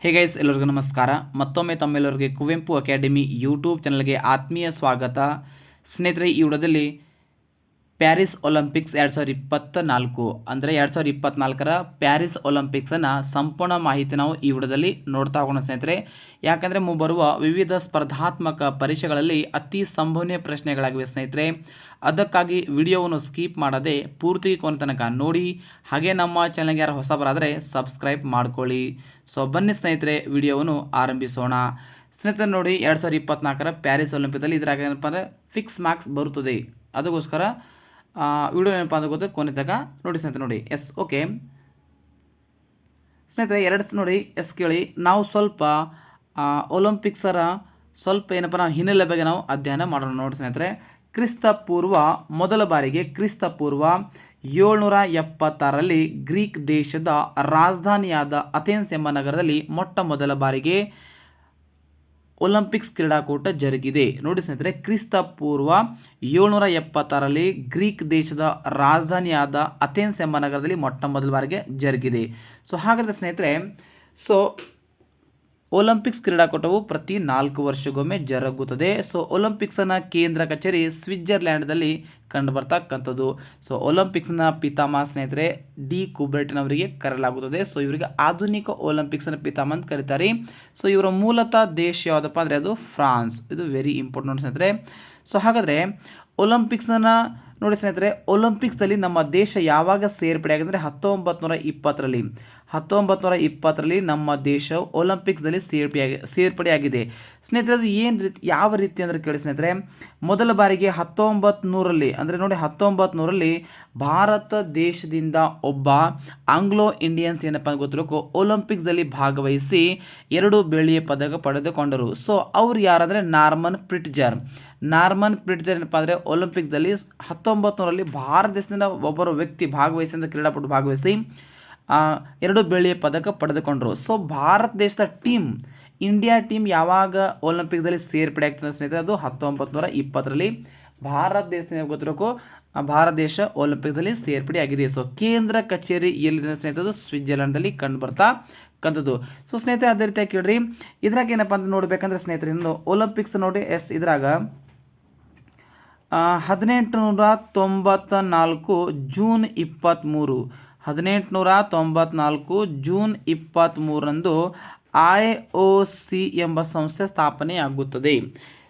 Hey guys, ಎಲ್ಲರಿಗೂ ನಮಸ್ಕಾರ. ಮತ್ತೊಮ್ಮೆ ತಮ್ಮೆಲ್ಲರಿಗೆ ಕುವೆಂಪು ಅಕಾಡೆಮಿ ಯೂಟ್ಯೂಬ್ ಚಾನಲ್ಗೆ ಆತ್ಮೀಯ ಸ್ವಾಗತ. ಸ್ನೇಹಿತರೆ, ಈ ವಿಡಿಯೋದಲ್ಲಿ ಪ್ಯಾರಿಸ್ ಒಲಿಂಪಿಕ್ಸ್ 2024 ಅಂದರೆ 2024ರ ಪ್ಯಾರಿಸ್ ಒಲಿಂಪಿಕ್ಸನ್ನು ಸಂಪೂರ್ಣ ಮಾಹಿತಿ ನಾವು ಈ ವಿಡಿಯೋದಲ್ಲಿ ನೋಡ್ತಾ ಹೋಗೋಣ ಸ್ನೇಹಿತರೆ. ಯಾಕಂದರೆ ಮುಂಬರುವ ವಿವಿಧ ಸ್ಪರ್ಧಾತ್ಮಕ ಪರೀಕ್ಷೆಗಳಲ್ಲಿ ಅತಿ ಸಂಭವನೀಯ ಪ್ರಶ್ನೆಗಳಾಗಿವೆ ಸ್ನೇಹಿತರೆ. ಅದಕ್ಕಾಗಿ ವಿಡಿಯೋವನ್ನು ಸ್ಕಿಪ್ ಮಾಡದೆ ಪೂರ್ತಿ ಕೊನೆ ತನಕ ನೋಡಿ. ಹಾಗೆ ನಮ್ಮ ಚಾನಲ್ಗೆ ಯಾರು ಹೊಸಬರಾದರೆ ಸಬ್ಸ್ಕ್ರೈಬ್ ಮಾಡ್ಕೊಳ್ಳಿ. ಸೊ ಬನ್ನಿ ಸ್ನೇಹಿತರೆ, ವಿಡಿಯೋವನ್ನು ಆರಂಭಿಸೋಣ. ಸ್ನೇಹಿತರೆ ನೋಡಿ, 2024ರ ಪ್ಯಾರಿಸ್ ಒಲಿಂಪಿಕ್ದಲ್ಲಿ ಇದ್ರಾಗ ಏನಪ್ಪ ಅಂದರೆ ಫಿಕ್ಸ್ ಮಾರ್ಕ್ಸ್ ಬರುತ್ತದೆ. ಅದಕ್ಕೋಸ್ಕರ ವಿಡಿಯೋ ಏನಪ್ಪ ಅಂತ ಗೊತ್ತು, ಕೊನೆ ತನಕ ನೋಡಿ ಸ್ನೇಹಿತರೆ. ನೋಡಿ ಓಕೆ ಸ್ನೇಹಿತರೆ, ನೋಡಿ ಕೇಳಿ. ನಾವು ಸ್ವಲ್ಪ ಒಲಿಂಪಿಕ್ಸರ ಸ್ವಲ್ಪ ಏನಪ್ಪ ನಾವು ಹಿನ್ನೆಲೆ ಬಗ್ಗೆ ನಾವು ಅಧ್ಯಯನ ಮಾಡೋಣ. ನೋಡಿ ಸ್ನೇಹಿತರೆ, ಮೊದಲ ಬಾರಿಗೆ ಕ್ರಿಸ್ತಪೂರ್ವ 776ರಲ್ಲಿ ಗ್ರೀಕ್ ದೇಶದ ರಾಜಧಾನಿಯಾದ ಅಥೆನ್ಸ್ ಎಂಬ ನಗರದಲ್ಲಿ ಮೊಟ್ಟ ಮೊದಲ ಬಾರಿಗೆ ಒಲಿಂಪಿಕ್ಸ್ ಕ್ರೀಡಾಕೂಟ ಜರುಗಿದೆ. ನೋಡಿ ಸ್ನೇಹಿತರೆ, ಕ್ರಿಸ್ತಪೂರ್ವ 776ರಲ್ಲಿ ಗ್ರೀಕ್ ದೇಶದ ರಾಜಧಾನಿಯಾದ ಅಥೆನ್ಸ್ ಎಂಬ ನಗರದಲ್ಲಿ ಮೊಟ್ಟ ಮೊದಲ ಬಾರಿಗೆ ಜರುಗಿದೆ. ಸೊ ಹಾಗಾದರೆ ಸ್ನೇಹಿತರೆ, ಒಲಿಂಪಿಕ್ಸ್ ಕ್ರೀಡಾಕೂಟವು ಪ್ರತಿ 4 ವರ್ಷಗೊಮ್ಮೆ ಜರುಗುತ್ತದೆ. ಸೊ ಒಲಿಂಪಿಕ್ಸ್ನ ಕೇಂದ್ರ ಕಚೇರಿ ಸ್ವಿಟ್ಜರ್ಲ್ಯಾಂಡ್ದಲ್ಲಿ ಕಂಡುಬರ್ತಕ್ಕಂಥದ್ದು. ಸೊ ಒಲಿಂಪಿಕ್ಸ್ನ ಪಿತಾಮಹ ಸ್ನೇಹಿತರೆ ಡಿ ಕುಬರ್ಟನ್ ಅವರಿಗೆ ಕರೆಯಲಾಗುತ್ತದೆ. ಸೊ ಇವರಿಗೆ ಆಧುನಿಕ ಒಲಿಂಪಿಕ್ಸ್ನ ಪಿತಾಮಹ ಅಂತ ಕರೀತಾರೆ. ಸೊ ಇವರ ಮೂಲತಃ ದೇಶ ಯಾವುದಪ್ಪ ಅಂದರೆ ಅದು ಫ್ರಾನ್ಸ್. ಇದು ವೆರಿ ಇಂಪಾರ್ಟೆಂಟ್ ಸ್ನೇಹಿತರೆ. ಸೊ ಹಾಗಾದರೆ ನೋಡಿ ಸ್ನೇಹಿತರೆ, ಒಲಿಂಪಿಕ್ಸ್ನಲ್ಲಿ ನಮ್ಮ ದೇಶ ಯಾವಾಗ ಸೇರ್ಪಡೆ ಆಗಿದ್ರೆ 1920ರಲ್ಲಿ ನಮ್ಮ ದೇಶ ಒಲಿಂಪಿಕ್ಸ್ನಲ್ಲಿ ಸೇರ್ಪಡೆಯಾಗಿದೆ ಸ್ನೇಹಿತರೆ. ಅದು ಯಾವ ರೀತಿ ಅಂದರೆ ಕೇಳಿ ಸ್ನೇಹಿತರೆ, ಮೊದಲ ಬಾರಿಗೆ 1900ರಲ್ಲಿ ಅಂದರೆ ನೋಡಿ 1900ರಲ್ಲಿ ಭಾರತ ದೇಶದಿಂದ ಒಬ್ಬ ಆಂಗ್ಲೋ ಇಂಡಿಯನ್ಸ್ ಏನಪ್ಪ ಗೊತ್ತಿರಬೇಕು, ಒಲಿಂಪಿಕ್ಸ್ನಲ್ಲಿ ಭಾಗವಹಿಸಿ 2 ಬೆಳ್ಳಿಯ ಪದಕ ಪಡೆದುಕೊಂಡರು. ಸೊ ಅವ್ರು ಯಾರಂದರೆ ನಾರ್ಮನ್ ಪ್ರಿಟ್ಜರ್ ಏನಪ್ಪ ಅಂದರೆ ಒಲಿಂಪಿಕ್ಸ್ದಲ್ಲಿ 1900ರಲ್ಲಿ ಭಾರತ ದೇಶದಿಂದ ಒಬ್ಬರು ವ್ಯಕ್ತಿ ಭಾಗವಹಿಸಿ ಕ್ರೀಡಾಪಟು ಭಾಗವಹಿಸಿ 2 ಬೆಳ್ಳಿಯ ಪದಕ ಪಡೆದುಕೊಂಡರು. ಸೊ ಭಾರತ ದೇಶದ ಇಂಡಿಯಾ ಟೀಮ್ ಯಾವಾಗ ಒಲಿಂಪಿಕ್ಸ್ದಲ್ಲಿ ಸೇರ್ಪಡೆ ಆಗ್ತದೆ ಸ್ನೇಹಿತರೆ, ಅದು 1920ರಲ್ಲಿ ಭಾರತ ದೇಶದಿಂದ ಗೊತ್ತಿರಬೇಕು, ಭಾರತ ದೇಶ ಒಲಿಂಪಿಕ್ಸ್ದಲ್ಲಿ ಸೇರ್ಪಡೆ ಆಗಿದೆ. ಸೊ ಕೇಂದ್ರ ಕಚೇರಿ ಎಲ್ಲಿದೆ ಸ್ನೇಹಿತರೆ, ಸ್ವಿಟ್ಜರ್ಲ್ಯಾಂಡ್ದಲ್ಲಿ ಕಂಡು ಬರ್ತಕ್ಕಂಥದ್ದು. ಸೊ ಸ್ನೇಹಿತರೆ, ಅದೇ ರೀತಿಯಾಗಿ ಕೇಳ್ರಿ, ಇದ್ರಾಗ ಏನಪ್ಪ ಅಂತ ನೋಡ್ಬೇಕಂದ್ರೆ ಸ್ನೇಹಿತರೆ, ಇನ್ನು ಒಲಿಂಪಿಕ್ಸ್ ನೋಡಿ ಇದ್ರಾಗ 1894 ಜೂನ್ 23 1894 ಜೂನ್ 23ರಂದು IOC ಎಂಬ ಸಂಸ್ಥೆ ಸ್ಥಾಪನೆಯಾಗುತ್ತದೆ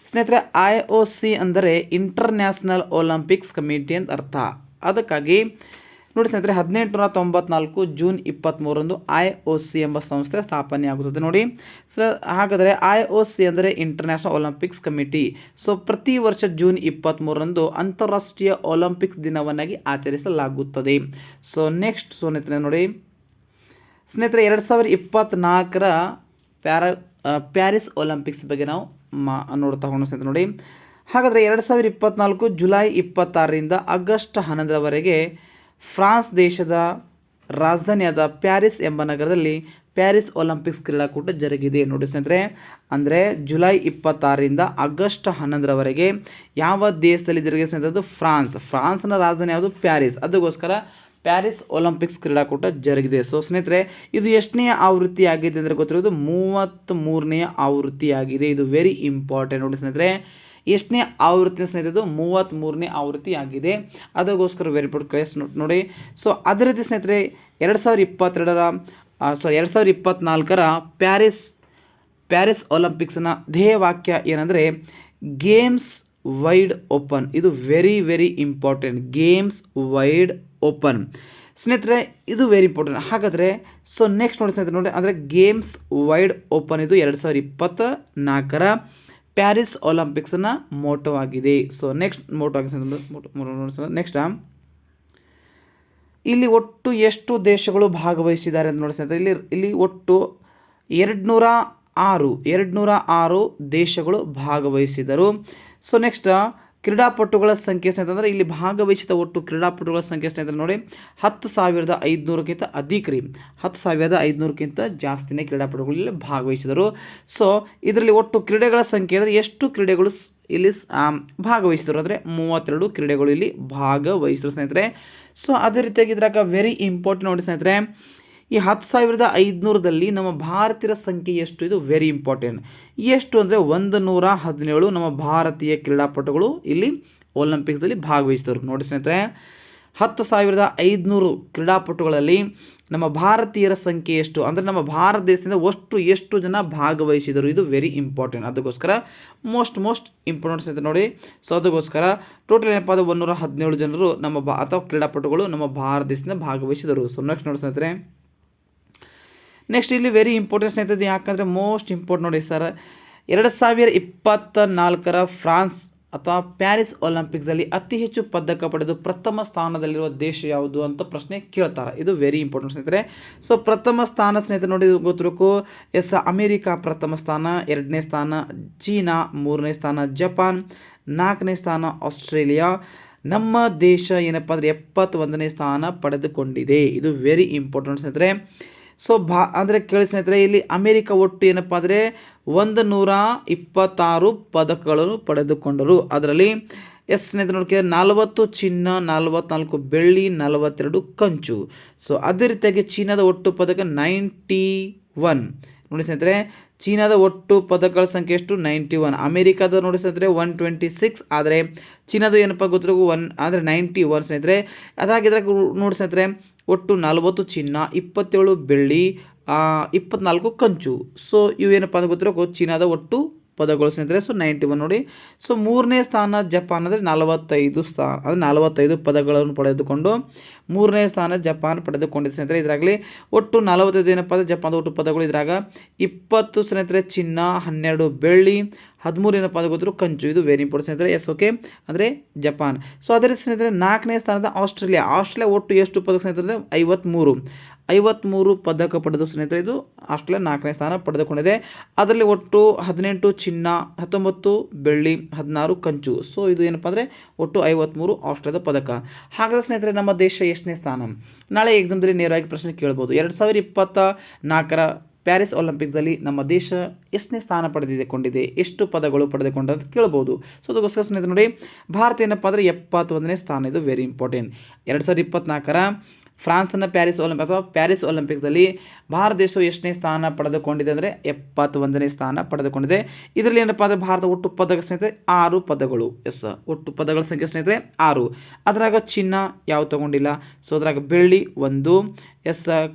ಸ್ನೇಹಿತರೆ. IOC ಅಂದರೆ ಇಂಟರ್ನ್ಯಾಷನಲ್ ಒಲಿಂಪಿಕ್ಸ್ ಕಮಿಟಿ ಅಂತ ಅರ್ಥ. ಅದಕ್ಕಾಗಿ ನೋಡಿ ಸ್ನೇಹಿತರೆ, 1894 ಜೂನ್ 23ರಂದು IOC ಎಂಬ ಸಂಸ್ಥೆ ಸ್ಥಾಪನೆಯಾಗುತ್ತದೆ. ನೋಡಿ ಸರ್, ಹಾಗಾದರೆ IOC ಅಂದರೆ ಇಂಟರ್ನ್ಯಾಷನಲ್ ಒಲಿಂಪಿಕ್ಸ್ ಕಮಿಟಿ. ಸೊ ಪ್ರತಿ ವರ್ಷ ಜೂನ್ 23ರಂದು ಅಂತಾರಾಷ್ಟ್ರೀಯ ಒಲಿಂಪಿಕ್ಸ್ ದಿನವನ್ನಾಗಿ ಆಚರಿಸಲಾಗುತ್ತದೆ. ಸೊ ಸ್ನೇಹಿತರೆ ನೋಡಿ ಸ್ನೇಹಿತರೆ, 2024ರ ಪ್ಯಾರಿಸ್ ಒಲಿಂಪಿಕ್ಸ್ ಬಗ್ಗೆ ನಾವು ನೋಡ್ತಾ ಹೋಗೋಣ ಸ್ನೇಹಿತರೆ. ನೋಡಿ ಹಾಗಾದರೆ 2024 ಜುಲೈ 26ರಿಂದ ಆಗಸ್ಟ್ 11ರವರೆಗೆ ಫ್ರಾನ್ಸ್ ದೇಶದ ರಾಜಧಾನಿಯಾದ ಪ್ಯಾರಿಸ್ ಎಂಬ ನಗರದಲ್ಲಿ ಪ್ಯಾರಿಸ್ ಒಲಿಂಪಿಕ್ಸ್ ಕ್ರೀಡಾಕೂಟ ಜರುಗಿದೆ. ನೋಡಿ ಸ್ನೇಹಿತರೆ, ಅಂದರೆ ಜುಲೈ 26ರಿಂದ ಆಗಸ್ಟ್ 11ರವರೆಗೆ ಯಾವ ದೇಶದಲ್ಲಿ ಜರುಗಿದೆ ಸ್ನೇಹಿತರೆ, ಅದು ಫ್ರಾನ್ಸ್ನ ರಾಜಧಾನಿ ಯಾವುದು, ಪ್ಯಾರಿಸ್. ಅದಕ್ಕೋಸ್ಕರ ಪ್ಯಾರಿಸ್ ಒಲಿಂಪಿಕ್ಸ್ ಕ್ರೀಡಾಕೂಟ ಜರುಗಿದೆ. ಸೊ ಸ್ನೇಹಿತರೆ, ಇದು ಎಷ್ಟನೇ ಆವೃತ್ತಿ ಆಗಿದೆ ಅಂದರೆ ಗೊತ್ತಿರೋದು 33ನೇ ಆವೃತ್ತಿಯಾಗಿದೆ. ಇದು ವೆರಿ ಇಂಪಾರ್ಟೆಂಟ್. ನೋಡಿ ಸ್ನೇಹಿತರೆ, ಎಷ್ಟನೇ ಆವೃತ್ತಿ ಸ್ನೇಹಿತರೆ, 33ನೇ ಆವೃತ್ತಿ ಆಗಿದೆ. ಅದಕ್ಕೋಸ್ಕರ ವೆರಿ ಇಂಪಾರ್ಟೆಂಟ್ ನೋಡಿ. ಸೊ ಅದೇ ರೀತಿ ಸ್ನೇಹಿತರೆ, 2024ರ ಪ್ಯಾರಿಸ್ ಒಲಿಂಪಿಕ್ಸ್ನ ಧ್ಯೇಯವಾಕ್ಯ ಏನಂದರೆ ಗೇಮ್ಸ್ ವೈಡ್ ಓಪನ್. ಇದು very very important. Games wide open ಸ್ನೇಹಿತರೆ, ಇದು ವೆರಿ ಇಂಪಾರ್ಟೆಂಟ್. ಹಾಗಾದರೆ ನೆಕ್ಸ್ಟ್ ನೋಡಿ ಸ್ನೇಹಿತರೆ, ನೋಡಿ ಅಂದರೆ ಗೇಮ್ಸ್ ವೈಡ್ ಓಪನ್ ಇದು 2024ರ ಪ್ಯಾರಿಸ್ ಒಲಿಂಪಿಕ್ಸ್ನ ಮೋಟೋ ಆಗಿದೆ. ಸೊ ನೆಕ್ಸ್ಟ್ ಮೋಟೋ ಆಗಿದೆ. ನೆಕ್ಸ್ಟ್ ಇಲ್ಲಿ ಒಟ್ಟು ಎಷ್ಟು ದೇಶಗಳು ಭಾಗವಹಿಸಿದ್ದಾರೆ ಅಂತ ನೋಡಿ ಸ್ನೇಹಿತರೆ, ಇಲ್ಲಿ ಒಟ್ಟು 206 ದೇಶಗಳು ಭಾಗವಹಿಸಿದರು. ಸೊ ನೆಕ್ಸ್ಟ್ ಕ್ರೀಡಾಪಟುಗಳ ಸಂಖ್ಯೆ ಸ್ನೇಹಿತರೆ, ಇಲ್ಲಿ ಭಾಗವಹಿಸಿದ ಒಟ್ಟು ಕ್ರೀಡಾಪಟುಗಳ ಸಂಖ್ಯೆ ಸ್ನೇಹಿತರೆ ನೋಡಿ 10,500ಕ್ಕಿಂತ ಅಧಿಕ 10,500ಕ್ಕಿಂತ ಜಾಸ್ತಿನೇ ಕ್ರೀಡಾಪಟುಗಳು ಇಲ್ಲಿ ಭಾಗವಹಿಸಿದರು. ಸೊ ಇದರಲ್ಲಿ ಒಟ್ಟು ಕ್ರೀಡೆಗಳ ಸಂಖ್ಯೆ ಅಂದರೆ ಎಷ್ಟು ಕ್ರೀಡೆಗಳು ಇಲ್ಲಿ ಭಾಗವಹಿಸಿದರು ಅಂದರೆ 32 ಕ್ರೀಡೆಗಳು ಇಲ್ಲಿ ಭಾಗವಹಿಸಿದರು ಸ್ನೇಹಿತರೆ. ಸೊ ಅದೇ ರೀತಿಯಾಗಿ ಇದ್ರಾಗ ವೆರಿ ಇಂಪಾರ್ಟೆಂಟ್ ನೋಡಿ ಸ್ನೇಹಿತರೆ, ಈ 10,500ದಲ್ಲಿ ನಮ್ಮ ಭಾರತೀಯರ ಸಂಖ್ಯೆ ಎಷ್ಟು? ಇದು ವೆರಿ ಇಂಪಾರ್ಟೆಂಟ್. ಎಷ್ಟು ಅಂದರೆ 117 ನಮ್ಮ ಭಾರತೀಯ ಕ್ರೀಡಾಪಟುಗಳು ಇಲ್ಲಿ ಒಲಿಂಪಿಕ್ಸ್ದಲ್ಲಿ ಭಾಗವಹಿಸಿದರು. ನೋಡಿ ಸ್ನೇಹಿತರೆ, 10,500 ಕ್ರೀಡಾಪಟುಗಳಲ್ಲಿ ನಮ್ಮ ಭಾರತೀಯರ ಸಂಖ್ಯೆ ಎಷ್ಟು ಅಂದರೆ ನಮ್ಮ ಭಾರತ ದೇಶದಿಂದ ಎಷ್ಟು ಜನ ಭಾಗವಹಿಸಿದರು? ಇದು ವೆರಿ ಇಂಪಾರ್ಟೆಂಟ್. ಅದಕ್ಕೋಸ್ಕರ ಮೋಸ್ಟ್ ಇಂಪಾರ್ಟೆಂಟ್ ಸ್ನೇಹಿತರೆ ನೋಡಿ. ಸೊ ಅದಕ್ಕೋಸ್ಕರ ಟೋಟಲ್ ಏನಪ್ಪ ಅಂದರೆ 117 ಜನರು ನಮ್ಮ ಅಥವಾ ಕ್ರೀಡಾಪಟುಗಳು ನಮ್ಮ ಭಾರತ ದೇಶದಿಂದ ಭಾಗವಹಿಸಿದರು. ಸೊ ನೆಕ್ಸ್ಟ್ ನೋಡಿ ಸ್ನೇಹಿತರೆ, ನೆಕ್ಸ್ಟ್ ಇಲ್ಲಿ ವೆರಿ ಇಂಪಾರ್ಟೆಂಟ್ ಸ್ನೇಹಿತರೆ, ಯಾಕಂದರೆ ಮೋಸ್ಟ್ ಇಂಪಾರ್ಟೆಂಟ್ ನೋಡಿ ಸರ್. 2024 ಫ್ರಾನ್ಸ್ ಅಥವಾ ಪ್ಯಾರಿಸ್ ಒಲಿಂಪಿಕ್ಸ್ದಲ್ಲಿ ಅತಿ ಹೆಚ್ಚು ಪದಕ ಪಡೆದು ಪ್ರಥಮ ಸ್ಥಾನದಲ್ಲಿರುವ ದೇಶ ಯಾವುದು ಅಂತ ಪ್ರಶ್ನೆ ಕೇಳ್ತಾರೆ. ಇದು ವೆರಿ ಇಂಪಾರ್ಟೆಂಟ್ ಸ್ನೇಹಿತರೆ. ಸೊ ಪ್ರಥಮ ಸ್ಥಾನ ಸ್ನೇಹಿತರೆ ನೋಡಿ ಗೊತ್ತಿರಬೇಕು. ಅಮೆರಿಕ ಪ್ರಥಮ ಸ್ಥಾನ, 2ನೇ ಸ್ಥಾನ ಚೀನಾ, 3ನೇ ಸ್ಥಾನ ಜಪಾನ್, 4ನೇ ಸ್ಥಾನ ಆಸ್ಟ್ರೇಲಿಯಾ. ನಮ್ಮ ದೇಶ ಏನಪ್ಪ ಅಂದರೆ 71ನೇ ಸ್ಥಾನ ಪಡೆದುಕೊಂಡಿದೆ. ಇದು ವೆರಿ ಇಂಪಾರ್ಟೆಂಟ್ ಸ್ನೇಹಿತರೆ. ಸೊ ಅಂದರೆ ಕೇಳಿ ಸ್ನೇಹಿತರೆ, ಇಲ್ಲಿ ಅಮೆರಿಕ ಒಟ್ಟು ಏನಪ್ಪ ಅಂದರೆ 126 ಪದಕಗಳನ್ನು ಪಡೆದುಕೊಂಡರು. ಅದರಲ್ಲಿ ಸ್ನೇಹಿತರೆ ನೋಡಿ 40 ಚಿನ್ನ, 44 ಬೆಳ್ಳಿ, 42 ಕಂಚು. ಸೊ ಅದೇ ರೀತಿಯಾಗಿ ಚೀನಾದ ಒಟ್ಟು ಪದಕ 91. ನೋಡಿ ಸ್ನೇಹಿತರೆ, ಚೀನಾದ ಒಟ್ಟು ಪದಕಗಳ ಸಂಖ್ಯೆ ಎಷ್ಟು? 91. ಅಮೆರಿಕದ ನೋಡಿ ಸ್ನೇಹಿತರೆ 126. ಆದರೆ ಚೀನಾದ ಏನಪ್ಪ ಗೊತ್ತಿರೋ 1 ಅಂದರೆ 91 ಸ್ನೇಹಿತರೆ. ಅದಾಗಿದ್ರಾಗ ನೋಡಿ ಸ್ನೇಹಿತರೆ, ಒಟ್ಟು 40 ಚಿನ್ನ, 27 ಬೆಳ್ಳಿ, 24 ಕಂಚು. ಸೊ ಇವೇನಪ್ಪ ಅಂತ ಗೊತ್ತಿರೋ ಚೀನಾದ ಒಟ್ಟು ಪದಗಳು ಸ್ನೇಹಿತರೆ. ಸೊ 91 ನೋಡಿ. ಸೊ 3ನೇ ಸ್ಥಾನ ಜಪಾನ್ ಅಂದರೆ 45 ಪದಗಳನ್ನು ಪಡೆದುಕೊಂಡು 3ನೇ ಸ್ಥಾನ ಜಪಾನ್ ಪಡೆದುಕೊಂಡಿದೆ ಸ್ನೇಹಿತರೆ. ಇದರಾಗಲಿ ಒಟ್ಟು 45 ಏನಪ್ಪ ಅಂದರೆ ಜಪಾನ್ದ ಒಟ್ಟು ಪದಗಳು. ಇದ್ರಾಗ 20 ಸ್ನೇಹಿತರೆ ಚಿನ್ನ, 12 ಬೆಳ್ಳಿ, 13 ಏನಪ್ಪ ಅದು ಗೊತ್ತಿರೋ ಕಂಚು. ಇದು ವೆರಿ ಇಂಪಾರ್ಟೆಂಟ್ ಸ್ನೇಹಿತರೆ. ಓಕೆ ಅಂದರೆ ಜಪಾನ್. ಸೊ ಅದೇ ರೀತಿ ಸ್ನೇಹಿತರೆ 4ನೇ ಸ್ಥಾನದ ಆಸ್ಟ್ರೇಲಿಯಾ ಒಟ್ಟು ಎಷ್ಟು ಪದಕ ಸ್ನೇಹಿತರೆ? 53 ಪದಕ ಪಡೆದು ಸ್ನೇಹಿತರೆ ಇದು ಆಸ್ಟ್ರೇಲಿಯಾ 4ನೇ ಸ್ಥಾನ ಪಡೆದುಕೊಂಡಿದೆ. ಅದರಲ್ಲಿ ಒಟ್ಟು 18 ಚಿನ್ನ, 19 ಬೆಳ್ಳಿ, 16 ಕಂಚು. ಸೊ ಇದು ಏನಪ್ಪ ಅಂದರೆ ಒಟ್ಟು 53 ಆಸ್ಟ್ರೇಲಿಯಾದ ಪದಕ. ಹಾಗಾದರೆ ಸ್ನೇಹಿತರೆ ನಮ್ಮ ದೇಶ ಎಷ್ಟನೇ ಸ್ಥಾನ? ನಾಳೆ ಎಕ್ಸಾಮ್ದಲ್ಲಿ ನೇರವಾಗಿ ಪ್ರಶ್ನೆ ಕೇಳ್ಬೋದು. 2024 ಪ್ಯಾರಿಸ್ ಒಲಿಂಪಿಕ್ಸ್ದಲ್ಲಿ ನಮ್ಮ ದೇಶ ಎಷ್ಟನೇ ಸ್ಥಾನ ಪಡೆದುಕೊಂಡಿದೆ, ಎಷ್ಟು ಪದಗಳು ಪಡೆದುಕೊಂಡ ಅಂತ ಕೇಳ್ಬೋದು. ಸೊ ಅದಕ್ಕೋಸ್ಕರ ಸ್ನೇಹಿತರೆ ನೋಡಿ, ಭಾರತ ಏನಪ್ಪ ಅಂದರೆ 71ನೇ ಸ್ಥಾನ. ಇದು ವೆರಿ ಇಂಪಾರ್ಟೆಂಟ್. 2024 ಫ್ರಾನ್ಸ್ನ ಪ್ಯಾರಿಸ್ ಒಲಿಂಪಿಕ್ಸ್ದಲ್ಲಿ ಭಾರತ ದೇಶವು ಎಷ್ಟನೇ ಸ್ಥಾನ ಪಡೆದುಕೊಂಡಿದೆ ಅಂದರೆ 71ನೇ ಸ್ಥಾನ ಪಡೆದುಕೊಂಡಿದೆ. ಇದರಲ್ಲಿ ಏನಪ್ಪ ಅಂದರೆ ಭಾರತ ಒಟ್ಟು ಪದಕ ಸ್ನೇಹಿತರೆ 6 ಪದಗಳು. ಒಟ್ಟು ಪದಗಳ ಸಂಖ್ಯೆ ಸ್ನೇಹಿತರೆ 6. ಅದರಾಗ ಚಿನ್ನ ಯಾವ ತಗೊಂಡಿಲ್ಲ. ಸೊ ಅದ್ರಾಗ ಬೆಳ್ಳಿ 1,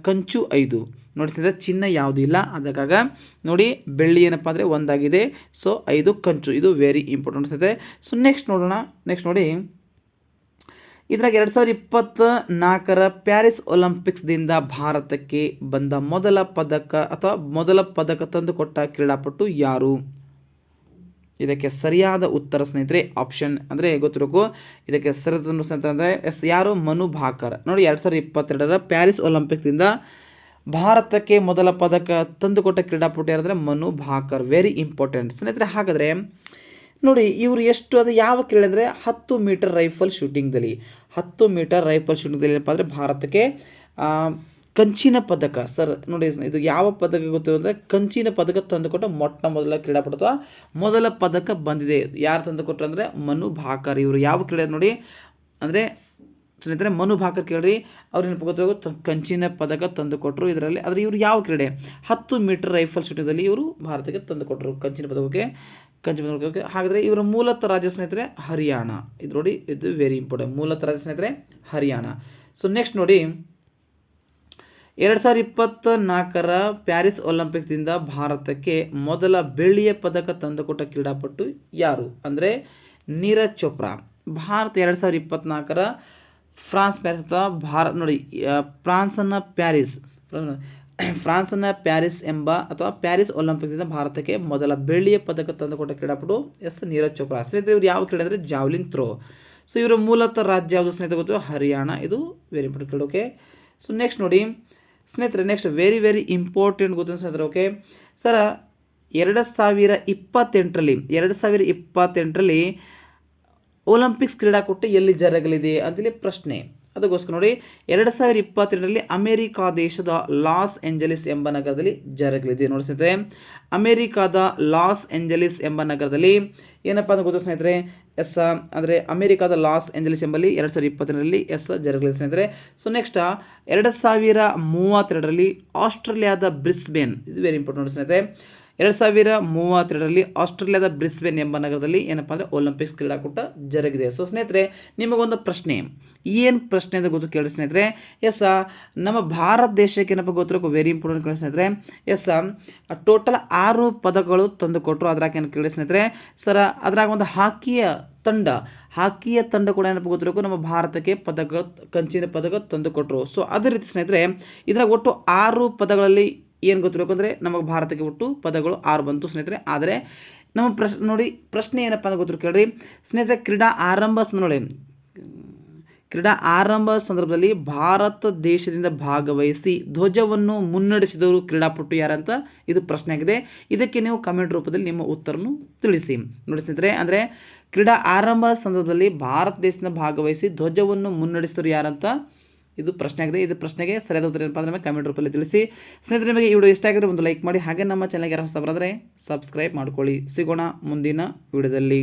ಕಂಚು 5. ನೋಡಿ ಸ್ನೇಹಿತರೆ, ಚಿನ್ನ ಯಾವುದೂ ಇಲ್ಲ. ಅದಕ್ಕಾಗ ನೋಡಿ ಬೆಳ್ಳಿ ಏನಪ್ಪ ಅಂದರೆ 1 ಆಗಿದೆ. ಸೊ 5 ಕಂಚು. ಇದು ವೆರಿ ಇಂಪಾರ್ಟೆಂಟ್ ಸ್ನೇಹಿತರೆ. ಸೊ ನೆಕ್ಸ್ಟ್ ನೋಡೋಣ. ನೆಕ್ಸ್ಟ್ ನೋಡಿ, ಇದ್ರಾಗ 2024 ಪ್ಯಾರಿಸ್ ಒಲಿಂಪಿಕ್ಸ್ದಿಂದ ಭಾರತಕ್ಕೆ ಬಂದ ಮೊದಲ ಪದಕ ತಂದು ಕೊಟ್ಟ ಕ್ರೀಡಾಪಟು ಯಾರು? ಇದಕ್ಕೆ ಸರಿಯಾದ ಉತ್ತರ ಸ್ನೇಹಿತರೆ ಆಪ್ಷನ್ ಅಂದರೆ ಗೊತ್ತಿರಬೇಕು. ಇದಕ್ಕೆ ಸರಿಯಾದ ಸ್ನೇಹಿತರೆ ಅಂದರೆ ಯಾರು? ಮನು ಭಾಕರ್. ನೋಡಿ 2022 ಪ್ಯಾರಿಸ್ ಒಲಿಂಪಿಕ್ಸ್ದಿಂದ ಭಾರತಕ್ಕೆ ಮೊದಲ ಪದಕ ತಂದುಕೊಟ್ಟ ಕ್ರೀಡಾಪಟು ಯಾರಂದರೆ ಮನು ಭಾಕರ್. ವೆರಿ ಇಂಪಾರ್ಟೆಂಟ್ ಸ್ನೇಹಿತರೆ. ಹಾಗಾದರೆ ನೋಡಿ ಇವರು ಎಷ್ಟು ಅದು ಯಾವ ಕ್ರೀಡೆ ಅಂದರೆ 10 ಮೀಟರ್ ರೈಫಲ್ ಶೂಟಿಂಗ್ದಲ್ಲಿ ಏನಪ್ಪ ಅಂದರೆ ಭಾರತಕ್ಕೆ ಕಂಚಿನ ಪದಕ. ಸರ್ ನೋಡಿ ಇದು ಯಾವ ಪದಕ ಗೊತ್ತು ಅಂದರೆ ಕಂಚಿನ ಪದಕ ತಂದುಕೊಟ್ಟ ಮೊಟ್ಟ ಮೊದಲ ಕ್ರೀಡಾಪಟು ಅಥವಾ ಮೊದಲ ಪದಕ ಬಂದಿದೆ. ಯಾರು ತಂದುಕೊಟ್ರು ಅಂದರೆ ಮನು ಭಾಕರ್. ಇವರು ಯಾವ ಕ್ರೀಡೆ ನೋಡಿ ಅಂದರೆ ಸ್ನೇಹಿತರೆ ಮನು ಭಾಕರ್ ಕೇಳ್ರಿ. ಅವ್ರು ಏನಪ್ಪ ಗೊತ್ತಾಗೋ ಕಂಚಿನ ಪದಕ ತಂದುಕೊಟ್ರು ಇದರಲ್ಲಿ. ಆದರೆ ಇವರು ಯಾವ ಕ್ರೀಡೆ? 10 ಮೀಟರ್ ರೈಫಲ್ ಶೂಟಿಂಗ್ದಲ್ಲಿ ಇವರು ಭಾರತಕ್ಕೆ ತಂದುಕೊಟ್ರು ಕಂಚಿನ ಪದಕಕ್ಕೆ. ಹಾಗಾದರೆ ಇವರ ಮೂಲತಃ ರಾಜ್ಯ ಸ್ನೇಹಿತರೆ ಹರಿಯಾಣ. ಇದು ನೋಡಿ, ಇದು ವೆರಿ ಇಂಪಾರ್ಟೆಂಟ್. ಮೂಲತಃ ರಾಜ್ಯ ಸ್ನೇಹಿತರೆ ಹರಿಯಾಣ. ಸೊ ನೆಕ್ಸ್ಟ್ ನೋಡಿ, 2024 ಪ್ಯಾರಿಸ್ ಒಲಿಂಪಿಕ್ಸ್ದಿಂದ ಭಾರತಕ್ಕೆ ಮೊದಲ ಬೆಳ್ಳಿಯ ಪದಕ ತಂದುಕೊಟ್ಟ ಕ್ರೀಡಾಪಟು ಯಾರು ಅಂದರೆ ನೀರಜ್ ಚೋಪ್ರಾ. ಭಾರತ 2024 ಪ್ಯಾರಿಸ್ ಅಥವಾ ಭಾರತ ನೋಡಿ ಫ್ರಾನ್ಸ್ನ ಪ್ಯಾರಿಸ್ ಅಥವಾ ಪ್ಯಾರಿಸ್ ಒಲಿಂಪಿಕ್ಸ್ನಿಂದ ಭಾರತಕ್ಕೆ ಮೊದಲ ಬೆಳ್ಳಿಯ ಪದಕ ತಂದುಕೊಟ್ಟ ಕ್ರೀಡಾಪಟು ನೀರಜ್ ಚೋಪ್ರಾ. ಸ್ನೇಹಿತರೆ ಇವರು ಯಾವ ಕ್ರೀಡೆ ಅಂದರೆ ಜಾವ್ಲಿನ್ ಥ್ರೋ. ಸೊ ಇವರ ಮೂಲತಃ ರಾಜ್ಯ ಯಾವುದು ಸ್ನೇಹಿತರೆ ಗೊತ್ತು? ಹರಿಯಾಣ. ಇದು ವೆರಿ ಇಂಪಾರ್ಟೆಂಟ್ ಕ್ರೀಡೆ. ಓಕೆ. ಸೊ ನೆಕ್ಸ್ಟ್ ನೋಡಿ ಸ್ನೇಹಿತರೆ, ನೆಕ್ಸ್ಟ್ ವೆರಿ ಇಂಪಾರ್ಟೆಂಟ್ ಗೊತ್ತು ಸ್ನೇಹಿತರೆ. ಓಕೆ ಸರ, 2028ರಲ್ಲಿ ಒಲಿಂಪಿಕ್ಸ್ ಕ್ರೀಡಾಕೂಟ ಎಲ್ಲಿ ಜರಗಲಿದೆ ಅಂತೇಳಿ ಪ್ರಶ್ನೆ. ಅದಕ್ಕೋಸ್ಕರ ನೋಡಿ 2022ರಲ್ಲಿ ಅಮೆರಿಕಾ ದೇಶದ ಲಾಸ್ ಏಂಜಲೀಸ್ ಎಂಬ ನಗರದಲ್ಲಿ ಜರಗಲಿದೆ. ನೋಡಿ ಸ್ನೇಹಿತರೆ, ಅಮೆರಿಕಾದ ಲಾಸ್ ಏಂಜಲೀಸ್ ಎಂಬ ನಗರದಲ್ಲಿ ಏನಪ್ಪ ಅಂತ ಗೊತ್ತು ಸ್ನೇಹಿತರೆ ಎಸ್ ಅಂದರೆ ಅಮೆರಿಕಾದ ಲಾಸ್ ಏಂಜಲೀಸ್ ಎಂಬಲ್ಲಿ 2022ರಲ್ಲಿ ಎಸ್ ಜರುಗಲಿದೆ ಸ್ನೇಹಿತರೆ. ಸೊ ನೆಕ್ಸ್ಟ್ 2032ರಲ್ಲಿ ಆಸ್ಟ್ರೇಲಿಯಾದ ಬ್ರಿಸ್ಬೇನ್, ಇದು ವೆರಿ ಇಂಪಾರ್ಟೆಂಟ್ ಸ್ನೇಹಿತರೆ. 2032ರಲ್ಲಿ ಆಸ್ಟ್ರೇಲಿಯಾದ ಬ್ರಿಸ್ಬೇನ್ ಎಂಬ ನಗರದಲ್ಲಿ ಏನಪ್ಪ ಅಂದರೆ ಒಲಿಂಪಿಕ್ಸ್ ಕ್ರೀಡಾಕೂಟ ಜರುಗಿದೆ. ಸೊ ಸ್ನೇಹಿತರೆ, ನಿಮಗೊಂದು ಪ್ರಶ್ನೆ, ಏನು ಪ್ರಶ್ನೆ ಅಂತ ಗೊತ್ತು ಕೇಳಿ ಸ್ನೇಹಿತರೆ. ಎಸ್ ನಮ್ಮ ಭಾರತ ದೇಶಕ್ಕೆ ಏನಪ್ಪ ಗೊತ್ತಿರೋ ವೆರಿ ಇಂಪಾರ್ಟೆಂಟ್ ಕೇಳಿ ಸ್ನೇಹಿತರೆ. ಎಸ್ ಟೋಟಲ್ 6 ಪದಕಗಳು ತಂದು ಕೊಟ್ಟರು. ಅದ್ರಾಗ ಏನು ಕೇಳಿ ಸ್ನೇಹಿತರೆ ಸರ್, ಅದ್ರಾಗ ಒಂದು ಹಾಕಿಯ ತಂಡ ಕೂಡ ಏನಪ್ಪ ಗೊತ್ತಿರಬೇಕು ನಮ್ಮ ಭಾರತಕ್ಕೆ ಪದಕಗಳು, ಕಂಚಿನ ಪದಕ ತಂದು ಕೊಟ್ಟರು. ಸೊ ಅದೇ ರೀತಿ ಸ್ನೇಹಿತರೆ, ಇದ್ರಾಗ ಒಟ್ಟು 6 ಪದಗಳಲ್ಲಿ ಏನು ಗೊತ್ತಿರಬೇಕು ಅಂದರೆ ನಮ್ಮ ಭಾರತಕ್ಕೆ ಒಟ್ಟು ಪದಗಳು 6 ಬಂತು ಸ್ನೇಹಿತರೆ. ಆದರೆ ನಮ್ಮ ಪ್ರಶ್ನೆ ಏನಪ್ಪ ಅಂತ ಗೊತ್ತಿರೋ ಕೇಳ್ರಿ ಸ್ನೇಹಿತರೆ. ಕ್ರೀಡಾ ಆರಂಭ ಸಂದರ್ಭದಲ್ಲಿ ಭಾರತ ದೇಶದಿಂದ ಭಾಗವಹಿಸಿ ಧ್ವಜವನ್ನು ಮುನ್ನಡೆಸಿದವರು ಕ್ರೀಡಾಪಟು ಯಾರಂತ ಇದು ಪ್ರಶ್ನೆ ಆಗಿದೆ. ಇದಕ್ಕೆ ನೀವು ಕಮೆಂಟ್ ರೂಪದಲ್ಲಿ ನಿಮ್ಮ ಉತ್ತರವನ್ನು ತಿಳಿಸಿ. ನೋಡಿ ಸ್ನೇಹಿತರೆ, ಅಂದರೆ ಕ್ರೀಡಾ ಆರಂಭ ಸಂದರ್ಭದಲ್ಲಿ ಭಾರತ ದೇಶದಿಂದ ಭಾಗವಹಿಸಿ ಧ್ವಜವನ್ನು ಮುನ್ನಡೆಸಿದವರು ಯಾರಂತ ಇದು ಪ್ರಶ್ನೆ ಆಗಿದೆ. ಇದು ಪ್ರಶ್ನೆಗೆ ಸರಿಯಾದ ಉತ್ತರ ಏನಪ್ಪ ಅಂದರೆ ಕಮೆಂಟ್ ರೂಪದಲ್ಲಿ ತಿಳಿಸಿ. ಸ್ನೇಹಿತರೆ, ನಿಮಗೆ ಈ ವಿಡಿಯೋ ಇಷ್ಟ ಆಗಿದ್ರೆ ಒಂದು ಲೈಕ್ ಮಾಡಿ, ಹಾಗೆ ನಮ್ಮ ಚಾನಲ್ಗೆ ಯಾರು ಹೊಸಬರಾದರೆ ಸಬ್ಸ್ಕ್ರೈಬ್ ಮಾಡ್ಕೊಳ್ಳಿ. ಸಿಗೋಣ ಮುಂದಿನ ವಿಡಿಯೋದಲ್ಲಿ.